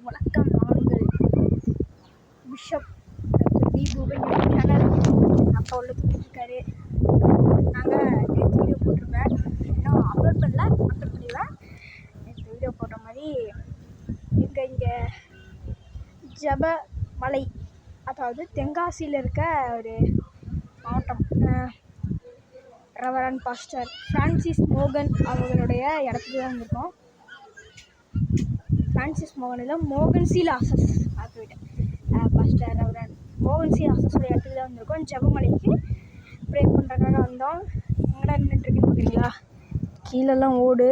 வணக்கம். நான் உங்கள் பிஷப் டாக்டர் வி பூபன் சேனல். அப்பா உள்ள தூக்கிட்டு நாங்கள் நேற்று வீடியோ போட்டிருப்பேன், இன்னும் அப்லோட் பண்ணிடுவேன். நேற்று வீடியோ போட்ட மாதிரி இங்கே ஜெபமலை, அதாவது தென்காசியில் இருக்க ஒரு மாவட்டம். ரெவரண்ட் பாஸ்டர் ஃப்ரான்சிஸ் மோகன் அவங்களுடைய இடத்துக்கு தான் வந்திருக்கோம். ஃப்ரான்சிஸ் மோகனில் மோகன் சி லாசஸ் பாஸ்டர் ரெவரண்ட் மோகன் சி லாசஸோட இடத்துக்கு தான் வந்திருக்கோம். ஜெபமலைக்கு ப்ரே பண்ணுறதுக்காக வந்தோம். எங்கடா நின்றுட்டுருக்குன்னு பார்க்குறீங்களா? கீழெல்லாம் ஓடு,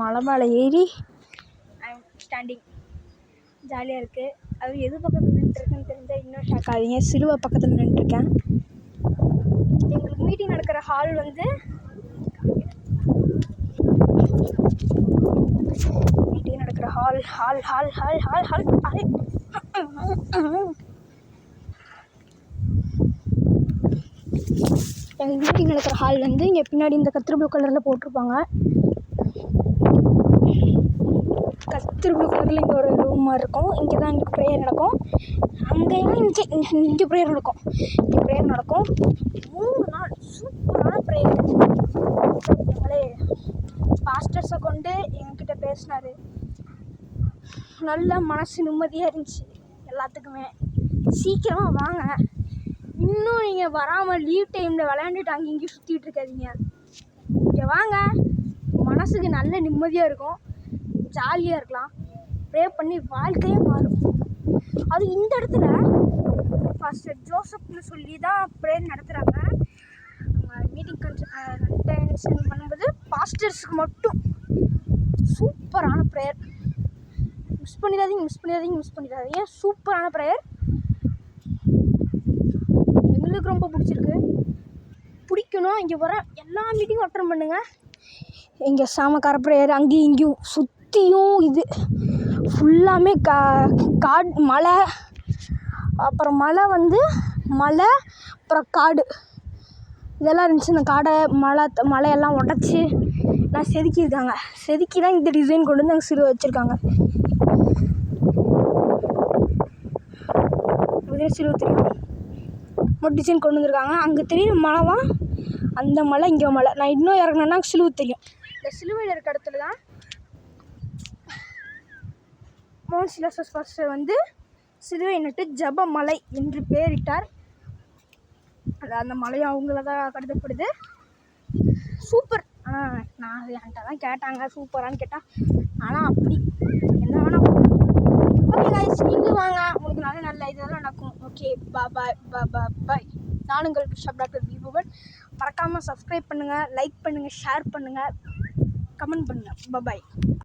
மலை மேலே ஏறி ஸ்டாண்டிங் ஜாலியாக இருக்குது. அது எது பக்கத்தில் நின்றுருக்குன்னு தெரிஞ்சால் இன்னும் ஷாக் ஆகுதுங்க. சிலுவை பக்கத்தில் நின்றுருக்கேன். எங்களுக்கு மீட்டிங் நடக்கிற ஹால் வந்து மீட்டிங் நடக்கிற hall hall hall hall hall hall hall எங்கள் மீட்டிங் நடக்கிற ஹால் வந்து இங்கே பின்னாடி இந்த கத்திரி ப்ளூ கலரில் போட்டிருப்பாங்க. கத்திரி ப்ளூ கலரில் இங்கே ஒரு ரூம் மாதிரி இருக்கும். இங்கே தான் எங்களுக்கு ப்ரேயர் நடக்கும். அங்கேயும் இங்கே ப்ரேயர் நடக்கும். இங்கே ப்ரேயர் நடக்கும் 3 நாள். சூப்பரான ப்ரேயர். எங்களே பாஸ்டர்ஸை கொண்டு எங்ககிட்ட பேசினார். நல்ல மனசு நிம்மதியாக இருந்துச்சு எல்லாத்துக்குமே. சீக்கிரமாக வாங்க, இன்னும் நீங்கள் வராமல் லீவ் டைமில் விளையாண்டுட்டு அங்கே இங்கேயும் சுற்றிட்டு இருக்காதீங்க. இங்கே வாங்க, மனசுக்கு நல்ல நிம்மதியாக இருக்கும், ஜாலியாக இருக்கலாம், ப்ரே பண்ணி வாழ்க்கையே மாறும். அது இந்த இடத்துல பாஸ்டர் ஜோசப்னு சொல்லி தான் ப்ரேயர் நடத்துகிறாங்க. மீட்டிங் கண்டென்ஷன் பண்ணும்போது பாஸ்டர்ஸுக்கு மட்டும் சூப்பரான ப்ரேயர். மிஸ் பண்ணிடாதீங்க. சூப்பரான ப்ரேயர். எங்களுக்கு ரொம்ப பிடிக்கணும். இங்கே வர எல்லா மீட்டிங்கும் அட்டெண்ட் பண்ணுங்கள். இங்கே சாமக்கார ப்ரேயர். அங்கேயும் இங்கேயும் சுற்றியும் இது ஃபுல்லாமே காடு, மலை, அப்புறம் மலை அப்புறம் காடு இதெல்லாம் இருந்துச்சு. இந்த காடை மலையெல்லாம் உடச்சி எல்லாம் செதுக்கியிருக்காங்க. செதுக்கி தான் இந்த டிசைன் கொண்டு வந்து அங்கே சிலுவை வச்சுருக்காங்க. சிலுவை தெரியும், ஒரு டிசைன் கொண்டு வந்திருக்காங்க. அங்கே தெரியும் மலை தான், அந்த மலை இங்கே மலை. நான் இன்னும் இறங்கினேன்னா சிலுவை தெரியும். இந்த சிலுவையில் இருக்க இடத்துல தான் மோகன் சி லாசஸ் பாஸ்டர் வந்து சிலுவை நட்டு ஜெபமலை என்று பெயரிட்டார். அந்த மலையும் அவங்கள தான் கருதப்படுது. சூப்பர். நான் என்கிட்ட தான் கேட்டாங்க சூப்பரானு கேட்டால், ஆனால் அப்படி என்ன வேணால் ஓகே கைஸ், நீங்களும் வாங்க, உங்களுக்கு நல்ல இதெல்லாம் நடக்கும். ஓகே, பாய். நான் உங்கள் பிஷப் டாக்டர் வி பூபன். மறக்காமல் சப்ஸ்கிரைப் பண்ணுங்கள், லைக் பண்ணுங்கள், ஷேர் பண்ணுங்கள், கமெண்ட் பண்ணுங்கள். பாய்.